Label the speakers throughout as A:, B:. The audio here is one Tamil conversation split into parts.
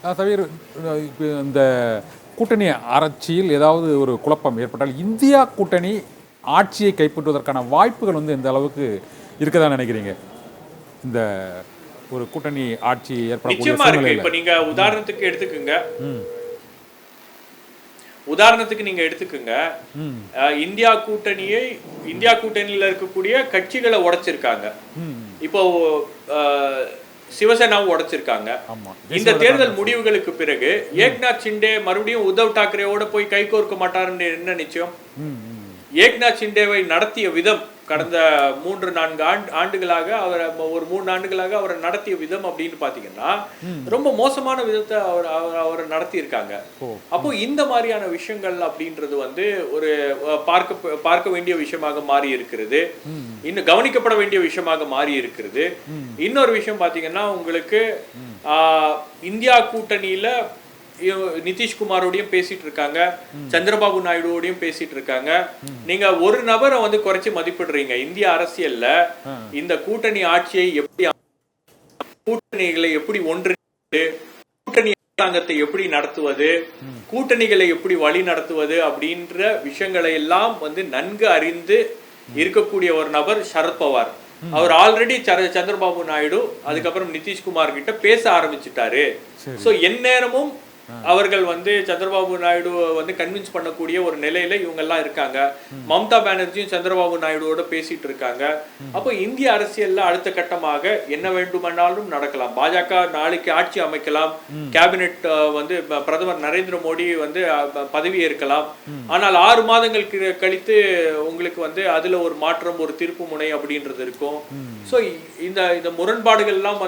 A: தவிர இந்த கூட்டணி ஆராய்ச்சியில் ஏதாவது ஒரு குழப்பம் ஏற்பட்டால் இந்தியா கூட்டணி ஆட்சியை கைப்பற்றுவதற்கான வாய்ப்புகள் எந்த அளவுக்கு இருக்கதான் நினைக்கிறீங்க? இந்த ஒரு கூட்டணி ஆட்சி ஏற்படக்கூடிய சூழ்நிலையில
B: இப்ப நீங்க உதாரணத்துக்கு நீங்க எடுத்துக்குங்க. இந்தியா கூட்டணியில இருக்கக்கூடிய கட்சிகளை உடைச்சிருக்காங்க. இப்போ சிவசேனாவும் உடைச்சிருக்காங்க. இந்த தேர்தல் முடிவுகளுக்கு பிறகு ஏக்நாத் ஷிண்டே மறுபடியும் உத்தவ் தாக்கரேவோட போய் கைகோர்க்க மாட்டாருன்னு என்ன நிச்சயம்? ஏக்நாத் ஷிண்டேவை நடத்திய விதம் கடந்த 3-4 ஆண்டுகளாக ஒரு 3 ஆண்டுகளாக அவரை நடத்திய விதம் அப்படின்னு பாத்தீங்கன்னா ரொம்ப மோசமான விதத்தை அவர் நடத்தி இருக்காங்க. அப்போ இந்த மாதிரியான விஷயங்கள் அப்படின்றது ஒரு பார்க்க வேண்டிய விஷயமாக மாறி இருக்கிறது. இன்னும் கவனிக்கப்பட வேண்டிய விஷயமாக மாறி இருக்கிறது. இன்னொரு விஷயம் பாத்தீங்கன்னா உங்களுக்கு இந்தியா கூட்டணியில நிதிஷ்குமாரோடையும் பேசிட்டு இருக்காங்க, சந்திரபாபு நாயுடுவோடையும் பேசிட்டு இருக்காங்க. நீங்க ஒரு நபரை குறைச்சு மதிப்பிடுறீங்க. இந்திய அரசியல்ல இந்த கூட்டணி ஆட்சியை எப்படி, கூட்டணிகளை எப்படி ஒன்றிணைத்து, கூட்டணி அரசாங்கத்தை எப்படி நடத்துவது, கூட்டணிகளை எப்படி வழி நடத்துவது அப்படின்ற விஷயங்களை எல்லாம் நன்கு அறிந்து இருக்கக்கூடிய ஒரு நபர் சரத்பவார். அவர் ஆல்ரெடி சந்திரபாபு நாயுடு அதுக்கப்புறம் நிதிஷ்குமார் கிட்ட பேச ஆரம்பிச்சுட்டாரு. சோ எந்நேரமும் அவர்கள் சந்திரபாபு நாயுடு கன்வின்ஸ் பண்ணக்கூடிய ஒரு நிலையில இவங்க எல்லாம் இருக்காங்க. மம்தா பானர்ஜியும் சந்திரபாபு நாயுடுவோட பேசிட்டு இருக்காங்க. அப்போ இந்திய அரசியல்ல அடுத்த கட்டமாக என்ன வேண்டுமானாலும் நடக்கலாம். பாஜக நாளைக்கு ஆட்சி அமைக்கலாம், கேபினெட் பிரதமர் நரேந்திர மோடி பதவி ஏற்கலாம். ஆனால் 6 மாதங்கள் கழித்து உங்களுக்கு அதுல ஒரு மாற்றம், ஒரு திருப்பு முனை அப்படின்றது இருக்கும். சோ இந்த முரண்பாடுகள் எல்லாம்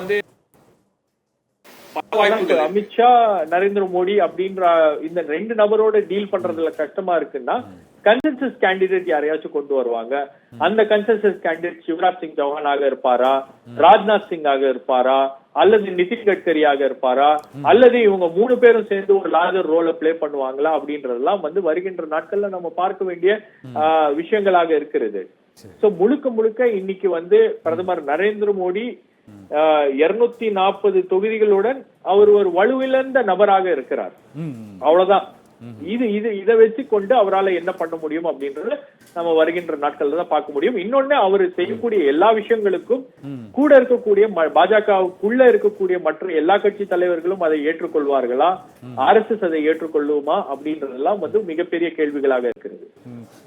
C: அமித்ஷா நரேந்திர மோடி அப்படின்ற இந்த 2 நபரோட டீல் பண்றதுல கஷ்டமா இருக்குன்னா கன்சென்சஸ் கேண்டிடேட் யாரையாச்சும் கொண்டு வருவாங்க. அந்த கன்சென்சஸ் கேண்டிடேட் சிவராஜ் சிங் சௌஹானாக இருப்பாரா, ராஜ்நாத் சிங் ஆக இருப்பாரா, அல்லது நிதின் கட்கரியாக இருப்பாரா, அல்லது இவங்க 3 பேரும் சேர்ந்து ஒரு லார்ஜர் ரோலை பிளே பண்ணுவாங்களா அப்படின்றதெல்லாம் வருகின்ற நாட்கள்ல நம்ம பார்க்க வேண்டிய விஷயங்களாக இருக்கிறது. சோ முழுக்க இன்னைக்கு பிரதமர் நரேந்திர மோடி 240 தொகுதிகளுடன் அவர் ஒரு வலுவிழந்த நபராக இருக்கிறார். அவ்வளவுதான். இதை வச்சு கொண்டு அவரால் என்ன பண்ண முடியும் அப்படின்றது நம்ம வருகின்ற நாட்கள்ல தான் பார்க்க முடியும். இன்னொன்னு, அவர் செய்யக்கூடிய எல்லா விஷயங்களுக்கும் கூட இருக்கக்கூடிய பாஜகவுக்குள்ள இருக்கக்கூடிய மற்ற எல்லா கட்சி தலைவர்களும் அதை ஏற்றுக்கொள்வார்களா, RSS அதை ஏற்றுக்கொள்ளுமா அப்படின்றதெல்லாம் மிகப்பெரிய கேள்விகளாக இருக்கிறது.